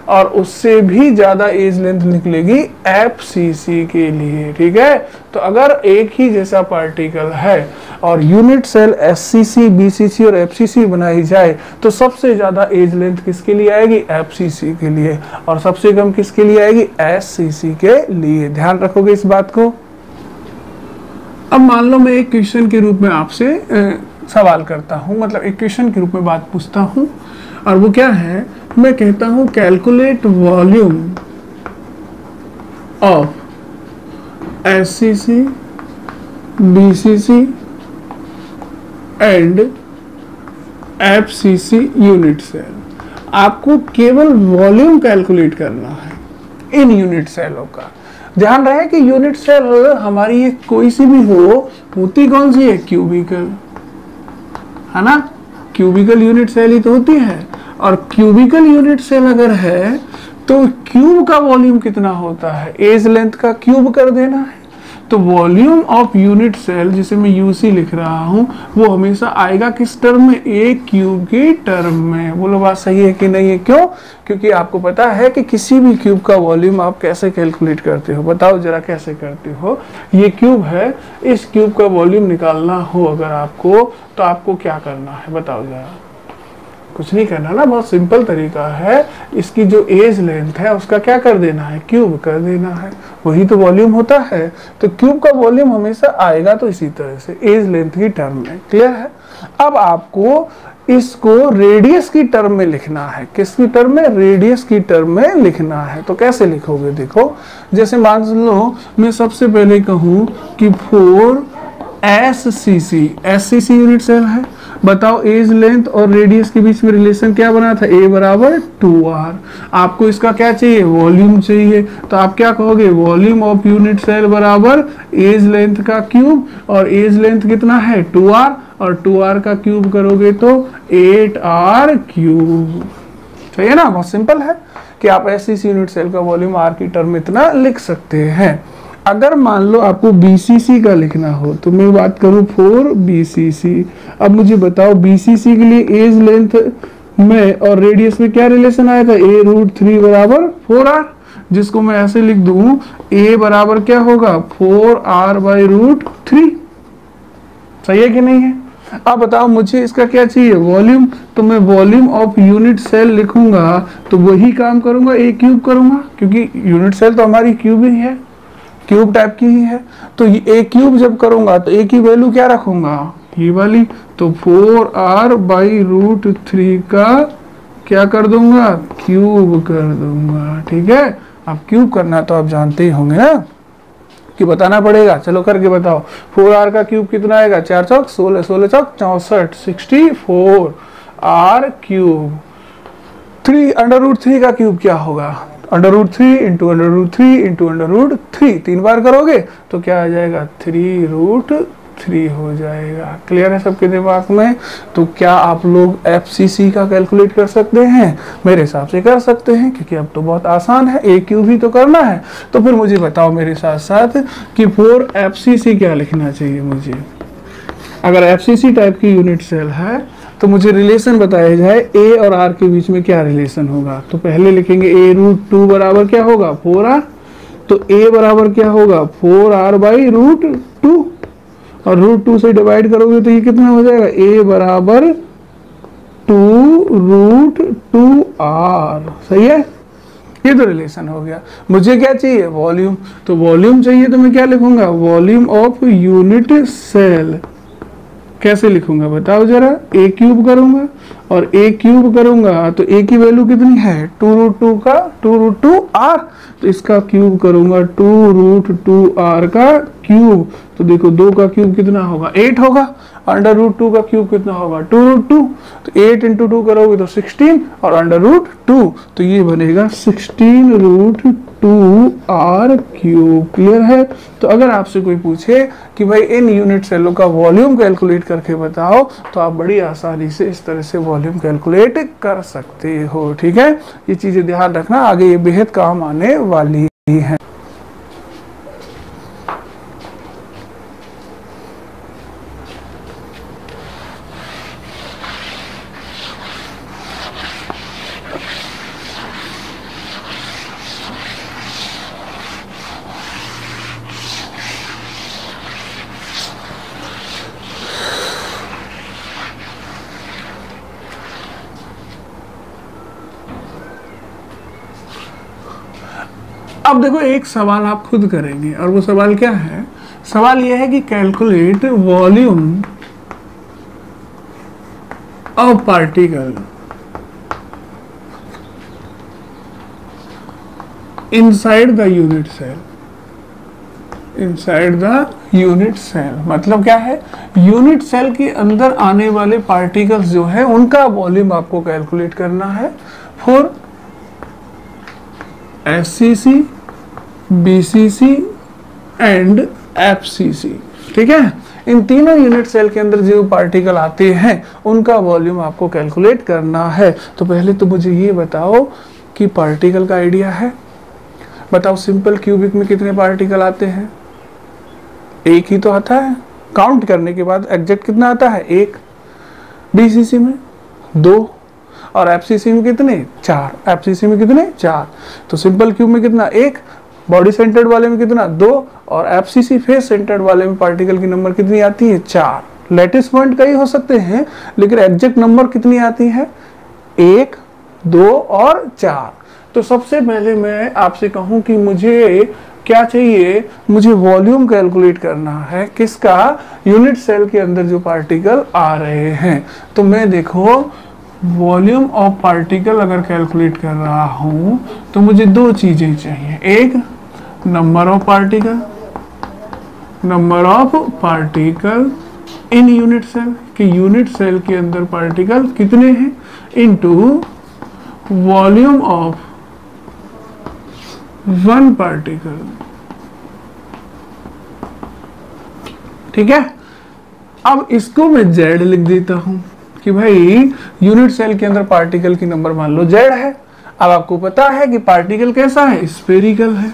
और उससे भी ज्यादा एज लेंथ निकलेगी FCC के लिए। ठीक है, तो अगर एक ही जैसा पार्टिकल है और यूनिट सेल SCC, BCC और FCC बनाई जाए तो सबसे ज्यादा एज लेंथ किसके लिए आएगी, FCC के लिए, और सबसे कम किसके लिए आएगी, SCC के लिए। ध्यान रखोगे इस बात को। अब मान लो मैं एक क्वेश्चन के रूप में आपसे सवाल करता हूं, मतलब एक क्वेश्चन के रूप में बात पूछता हूं, और वो क्या है, मैं कहता हूं calculate volume of SCC, BCC and FCC unit cell. आपको केवल वॉल्यूम कैलकुलेट करना है इन यूनिट सेलों का। ध्यान रहे कि यूनिट सेल हमारी ये कोई सी भी होती कौन सी है, क्यूबिकल, है ना, क्यूबिकल यूनिट सेल ही तो होती है। और क्यूबिकल यूनिट सेल अगर है तो क्यूब का वॉल्यूम कितना होता है, एज लेंथ का क्यूब कर देना है। तो वॉल्यूम ऑफ यूनिट सेल, जिसे मैं यूसी लिख रहा हूं, वो हमेशा आएगा किस टर्म में, ए क्यूब की टर्म में। बोलो बात सही है कि नहीं है, क्यों, क्योंकि आपको पता है कि किसी भी क्यूब का वॉल्यूम आप कैसे कैलकुलेट करते हो, बताओ जरा कैसे करते हो। ये क्यूब है, इस क्यूब का वॉल्यूम निकालना हो अगर आपको, तो आपको क्या करना है बताओ जरा। कुछ नहीं करना ना, बहुत सिंपल तरीका है। इसकी जो एज लेंथ है उसका क्या कर देना है, क्यूब कर देना है, वही तो वॉल्यूम होता है। तो क्यूब का वॉल्यूम हमेशा आएगा तो इसी तरह से एज लेंथ की टर्म में। क्लियर है। अब आपको इसको रेडियस की टर्म में लिखना है। किसकी टर्म में, रेडियस की टर्म में लिखना है। तो कैसे लिखोगे, देखो, जैसे मान लो मैं सबसे पहले कहूं कि 4 SCC यूनिट सेल है, बताओ एज लेंथ और रेडियस के बीच में रिलेशन क्या बना था, A बराबर 2R। आपको इसका क्या चाहिए, वॉल्यूम चाहिए, तो आप क्या कहोगे, वॉल्यूम ऑफ यूनिट सेल बराबर एज लेंथ का क्यूब, और एज लेंथ कितना है 2R, और 2R का क्यूब करोगे तो 8R क्यूब। सही है ना, बहुत सिंपल है कि आप SCC यूनिट सेल का वॉल्यूम R की टर्म में इतना लिख सकते हैं। अगर मान लो आपको BCC का लिखना हो तो मैं बात करूं 4 BCC। अब मुझे बताओ BCC के लिए एज लेंथ में और रेडियस में क्या रिलेशन आया था, A√3 बराबर 4R, जिसको मैं ऐसे लिख दूं A बराबर क्या होगा 4R/√3। सही है कि नहीं है। अब बताओ मुझे इसका क्या चाहिए, वॉल्यूम, तो मैं वॉल्यूम ऑफ यूनिट सेल लिखूंगा तो वही काम करूंगा, A क्यूब करूंगा, क्योंकि यूनिट सेल तो हमारी क्यूब ही है, क्यूब टाइप की ही है। तो ए क्यूब जब करूंगा तो ए की वैल्यू क्या रखूंगा, ये वाली, तो 4R/√3 का क्या कर दूंगा, क्यूब कर दूंगा। ठीक है, अब क्यूब करना तो आप जानते ही होंगे ना कि बताना पड़ेगा। चलो करके बताओ, 4R का क्यूब कितना आएगा, 4 चौक 16, 16 चौक 64, 64 R क्यूब। 3 √3 का क्यूब क्या होगा, √3 इंटू √3 इंटू √3, 3 बार करोगे तो क्या आ जाएगा, 3√3 हो जाएगा। क्लियर है सबके दिमाग में। तो क्या आप लोग FCC का कैलकुलेट कर सकते हैं, मेरे हिसाब से कर सकते हैं, क्योंकि अब तो बहुत आसान है, A क्यूब ही तो करना है। तो फिर मुझे बताओ मेरे साथ साथ कि 4 FCC क्या लिखना चाहिए मुझे। अगर FCC टाइप की यूनिट सेल है तो मुझे रिलेशन बताया जाए A और R के बीच में क्या रिलेशन होगा। तो पहले लिखेंगे A√2 बराबर क्या होगा 4R, तो A बराबर क्या होगा 4R/√2, और √2 से डिवाइड करोगे तो ये कितना हो जाएगा, A बराबर 2√2R। सही है, ये तो रिलेशन हो गया। मुझे क्या चाहिए, वॉल्यूम, तो वॉल्यूम चाहिए तो मैं क्या लिखूंगा, वॉल्यूम ऑफ यूनिट सेल। कैसे लिखूंगा बताओ जरा, A क्यूब करूंगा, और A क्यूब करूंगा तो A की वैल्यू कितनी है 2√2 का 2√2R, तो इसका क्यूब करूंगा 2√2R का क्यूब। तो देखो 2 का क्यूब कितना होगा 8 होगा, √2 का क्यूब कितना होगा 2√2, तो 8 × 2 करोगे तो 16, और √2 तो ये बनेगा 16√2 2r क्यूब। क्लियर है? तो अगर आपसे कोई पूछे कि भाई इन यूनिट सेलों का वॉल्यूम कैलकुलेट करके बताओ, तो आप बड़ी आसानी से इस तरह से वॉल्यूम कैलकुलेट कर सकते हो। ठीक है, ये चीजें ध्यान रखना, आगे ये बेहद काम आने वाली है। अब देखो, एक सवाल आप खुद करेंगे, और वो सवाल क्या है? सवाल यह है कि calculate volume of particle inside the unit cell. Inside the unit cell मतलब क्या है? यूनिट सेल के अंदर आने वाले पार्टिकल्स जो है उनका वॉल्यूम आपको कैलकुलेट करना है for SCC, BCC and FCC। ठीक है, इन तीनों यूनिट सेल के अंदर जो पार्टिकल आते हैं उनका वॉल्यूम आपको कैलकुलेट करना है। तो पहले तो मुझे ये बताओ कि पार्टिकल का आइडिया है? बताओ सिंपल क्यूबिक में कितने पार्टिकल आते हैं? एक ही तो आता है, काउंट करने के बाद एग्जैक्ट कितना आता है? एक। BCC में 2 और FCC में कितने? 4। FCC में कितने? 4। तो सिंपल क्यूब में कितना? 1। बॉडी सेंटर्ड वाले में कितना? 2। और FCC फेस सेंटर्ड वाले में पार्टिकल की नंबर कितनी आती है? 4। लेटिस पॉइंट कई हो सकते हैं, लेकिन एग्जैक्ट नंबर कितनी आती है? 1, 2 और 4। तो सबसे पहले मैं आपसे कहूं कि मुझे क्या चाहिए? मुझे वॉल्यूम कैलकुलेट करना है। किसका? यूनिट सेल के अंदर जो पार्टिकल आ रहे हैं। तो मैं देखो वॉल्यूम ऑफ पार्टिकल अगर कैलकुलेट कर रहा हूं तो मुझे दो चीजें चाहिए। एक, number of particle in unit cell, कि यूनिट सेल के अंदर पार्टिकल कितने हैं, into volume of one particle. ठीक है, अब इसको मैं Z लिख देता हूं कि भाई यूनिट सेल के अंदर पार्टिकल की नंबर मान लो Z है। अब आपको पता है कि पार्टिकल कैसा है? स्फेरिकल है।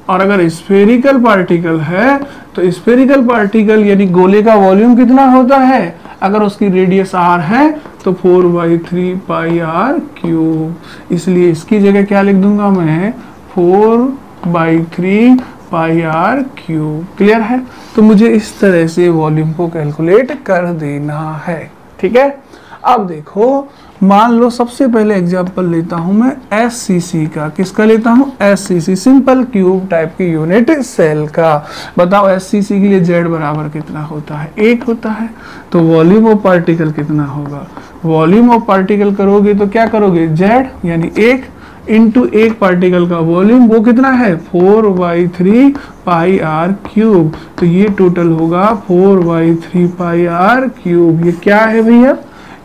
और अगर स्फेरिकल पार्टिकल है तो स्फेरिकल पार्टिकल यानी गोले का वॉल्यूम कितना होता है? अगर उसकी रेडियस r है तो 4/3 पाई r क्यूब। इसलिए इसकी जगह क्या लिख दूंगा मैं? 4/3 पाई r क्यूब। क्लियर है? तो मुझे इस तरह से वॉल्यूम को कैलकुलेट कर देना है। ठीक है, अब देखो, मान लो सबसे पहले एग्जांपल लेता हूं मैं SCC का। किसका लेता हूं? SCC, सिंपल क्यूब टाइप की यूनिट सेल का। बताओ SCC के लिए Z बराबर कितना होता है? 1 होता है। तो वॉल्यूम ऑफ पार्टिकल कितना होगा? वॉल्यूम ऑफ पार्टिकल करोगे तो क्या करोगे? Z यानी 1 इंटू एक पार्टिकल का वॉल्यूम, वो कितना है? 4/3 पाई r क्यूब। तो ये टोटल होगा 4/3 पाई r क्यूब। ये क्या है भैया?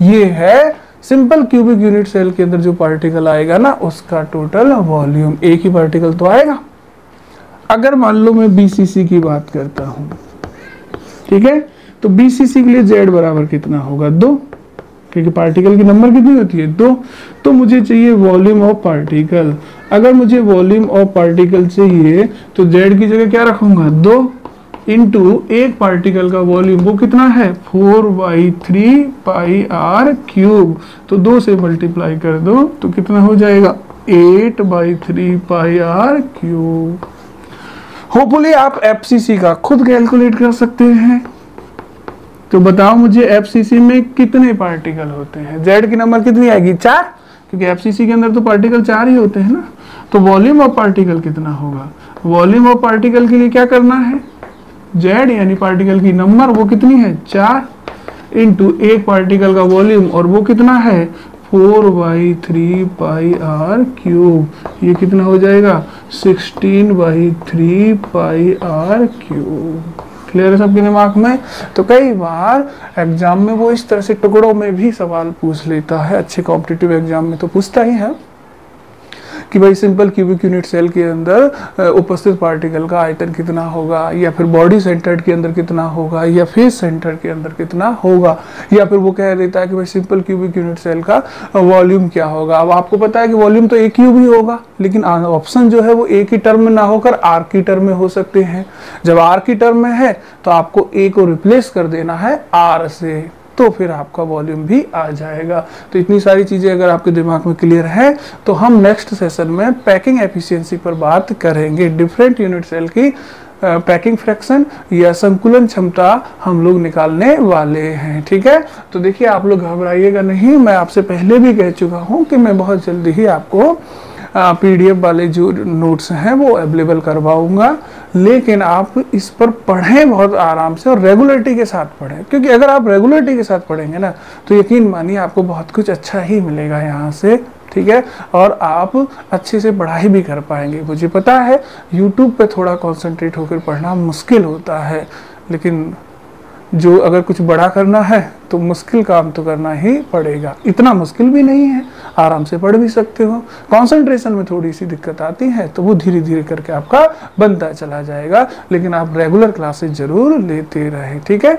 ये है सिंपल क्यूबिक यूनिट सेल के अंदर जो पार्टिकल आएगा ना, उसका टोटल वॉल्यूम। एक ही पार्टिकल तो आएगा। अगर मान लो मैं BCC की बात करता हूं, ठीक है, तो BCC के लिए Z बराबर कितना होगा? 2, क्योंकि पार्टिकल की नंबर कितनी होती है? 2। तो मुझे चाहिए वॉल्यूम ऑफ पार्टिकल। अगर मुझे वॉल्यूम ऑफ पार्टिकल चाहिए तो Z की जगह क्या रखूंगा? 2 इंटू एक पार्टिकल का वॉल्यूम, वो कितना है? 4/3 पाई r क्यूब। तो 2 से मल्टीप्लाई कर दो तो कितना हो जाएगा? 8/3 पाई r क्यूब। होपफुली आप FCC का खुद कैलकुलेट कर सकते हैं। तो बताओ मुझे FCC में कितने पार्टिकल होते हैं? Z की नंबर कितनी आएगी? 4, क्योंकि FCC के अंदर तो पार्टिकल 4 ही होते हैं ना। तो वॉल्यूम ऑफ पार्टिकल कितना होगा? वॉल्यूम ऑफ पार्टिकल के लिए क्या करना है? Z यानी पार्टिकल की नंबर, वो कितनी है? 4 इंटू एक पार्टिकल का वॉल्यूम, और वो कितना है? 4/3 पाई r क्यूब। ये कितना हो जाएगा? 16/3 पाई r क्यूब। क्लियर है सबके दिमाग में? तो कई बार एग्जाम में वो इस तरह से टुकड़ों में भी सवाल पूछ लेता है। अच्छे कॉम्पिटिटिव एग्जाम में तो पूछता ही है कि भाई सिंपल क्यूबिक यूनिट सेल के अंदर उपस्थित पार्टिकल का आयतन कितना होगा, या फिर बॉडी सेंटर्ड के अंदर कितना होगा, या फेस सेंटर्ड के अंदर कितना होगा, या फिर वो कह देता है कि भाई सिंपल क्यूबिक यूनिट सेल का वॉल्यूम क्या होगा। अब आपको पता है कि वॉल्यूम तो एक क्यूब ही होगा, लेकिन ऑप्शन जो है वो ए की टर्म में ना होकर आर की टर्म में हो सकते हैं। जब आर की टर्म में है तो आपको ए को रिप्लेस कर देना है आर से, तो फिर आपका वॉल्यूम भी आ जाएगा। तो इतनी सारी चीजें अगर आपके दिमाग में क्लियर है तो हम नेक्स्ट सेशन में पैकिंग एफिशिएंसी पर बात करेंगे। डिफरेंट यूनिट सेल की पैकिंग फ्रैक्शन या संकुलन क्षमता हम लोग निकालने वाले हैं। ठीक है, तो देखिए आप लोग घबराइएगा नहीं, मैं आपसे पहले भी कह चुका हूं कि मैं बहुत जल्दी ही आपको पीडीएफ वाले जो नोट्स हैं वो अवेलेबल करवाऊंगा, लेकिन आप इस पर पढ़ें बहुत आराम से और रेगुलरिटी के साथ पढ़ें, क्योंकि अगर आप रेगुलरिटी के साथ पढ़ेंगे ना तो यकीन मानिए आपको बहुत कुछ अच्छा ही मिलेगा यहाँ से। ठीक है, और आप अच्छे से पढ़ाई भी कर पाएंगे। मुझे पता है यूट्यूब पे थोड़ा कंसंट्रेट होकर पढ़ना मुश्किल होता है, लेकिन जो अगर कुछ बड़ा करना है तो मुश्किल काम तो करना ही पड़ेगा। इतना मुश्किल भी नहीं है, आराम से पढ़ भी सकते हो। कंसंट्रेशन में थोड़ी सी दिक्कत आती है तो वो धीरे धीरे करके आपका बनता चला जाएगा, लेकिन आप रेगुलर क्लासेस जरूर लेते रहें। ठीक है।